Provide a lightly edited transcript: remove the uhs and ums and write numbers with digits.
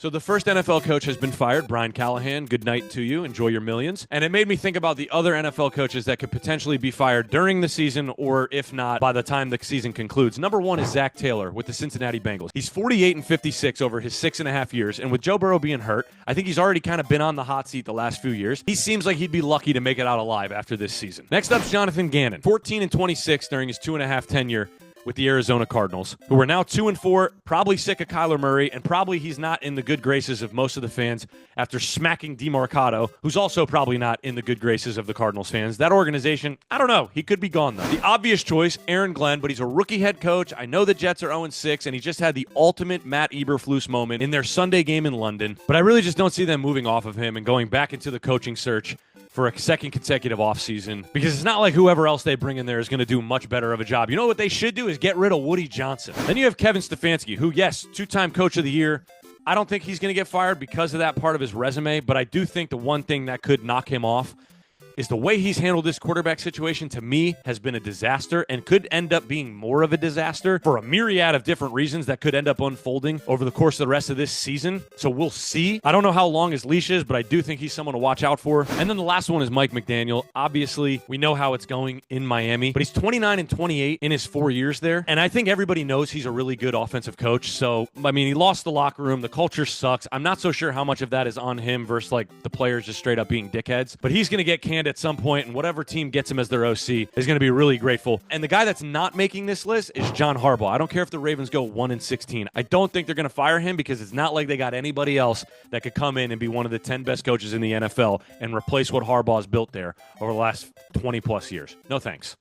So the first NFL coach has been fired, Bria Callahan. Good night to you. Enjoy your millions. And it made me think about the other NFL coaches that could potentially be fired during the season, or if not, by the time the season concludes. Number one is Zac Taylor with the Cincinnati Bengals. He's 48-56 over his 6.5 years, and with Joe Burrow being hurt, I think he's already kind of been on the hot seat the last few years. He seems like he'd be lucky to make it out alive after this season. Next up's Jonathan Gannon, 14-26 during his 2.5 tenure with the Arizona Cardinals, who are now 2-4, probably sick of Kyler Murray, and probably he's not in the good graces of most of the fans after smacking DeMarcado, who's also probably not in the good graces of the Cardinals fans. That organization, I don't know. He could be gone, though. The obvious choice, Aaron Glenn, but he's a rookie head coach. I know the Jets are 0-6, and he just had the ultimate Matt Eberflus moment in their Sunday game in London, but I really just don't see them moving off of him and going back into the coaching search for a second consecutive offseason, because it's not like whoever else they bring in there is going to do much better of a job. You know what they should do is get rid of Woody Johnson. Then you have Kevin Stefanski, who, yes, two-time coach of the year. I don't think he's going to get fired because of that part of his resume, but I do think the one thing that could knock him off is the way he's handled this quarterback situation, to me, has been a disaster and could end up being more of a disaster for a myriad of different reasons that could end up unfolding over the course of the rest of this season. So we'll see. I don't know how long his leash is, but I do think he's someone to watch out for. And then the last one is Mike McDaniel. Obviously, we know how it's going in Miami, but he's 29-28 in his 4 years there. And I think everybody knows he's a really good offensive coach. So, I mean, he lost the locker room. The culture sucks. I'm not so sure how much of that is on him versus like the players just straight up being dickheads, but he's going to get canned at some point, and whatever team gets him as their OC is going to be really grateful. And the guy that's not making this list is John Harbaugh. I don't care if the Ravens go 1-16. I don't think they're going to fire him because it's not like they got anybody else that could come in and be one of the 10 best coaches in the NFL and replace what Harbaugh's built there over the last 20 plus years. No thanks.